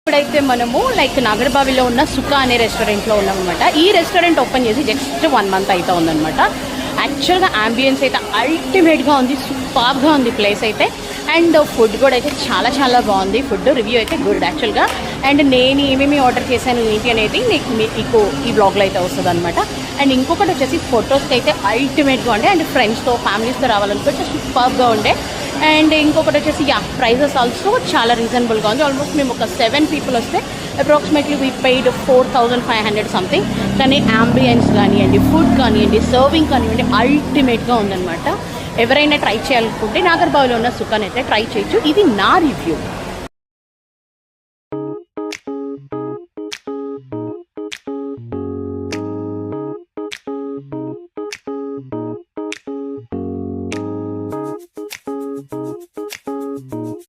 ఇప్పుడైతే మనము లైక్ నాగర్బావిలో ఉన్న సుఖా అనే రెస్టారెంట్లో ఉన్నామన్నమాట. ఈ రెస్టారెంట్ ఓపెన్ చేసి జస్ట్ 1 month అయితే ఉందన్నమాట. యాక్చువల్గా అంబియన్స్ అయితే అల్టిమేట్గా ఉంది, సూపర్గా ఉంది ప్లేస్ అయితే. అండ్ ఫుడ్ కూడా అయితే చాలా చాలా బాగుంది. ఫుడ్ రివ్యూ అయితే గుడ్ యాక్చువల్గా. అండ్ నేను ఏమేమి ఆర్డర్ చేశాను ఏంటి అనేది మీకు ఈ బ్లాగ్లో అయితే వస్తుంది అనమాట. అండ్ ఇంకొకటి వచ్చేసి ఫొటోస్కి అయితే అల్టిమేట్గా ఉండే. అండ్ ఫ్రెండ్స్తో ఫ్యామిలీస్తో రావాలనుకుంటే సూపర్గా ఉండే. అండ్ ఇంకొకటి వచ్చేసి ప్రైజెస్ ఆల్సో చాలా రీజనబుల్గా ఉంది. ఆల్మోస్ట్ మేము ఒక 7 people వస్తే అప్రాక్సిమేట్లీ వీ పెయిడ్ 4500 సంథింగ్. కానీ అంబియన్స్ కానివ్వండి, ఫుడ్ కానివ్వండి, సర్వింగ్ కానివ్వండి అల్టిమేట్గా ఉందన్నమాట. ఎవరైనా ట్రై చేయాలనుకుంటే నాగర్బావిలో ఉన్న సుఖాన్ అయితే ట్రై చేయొచ్చు. ఇది నా రివ్యూ.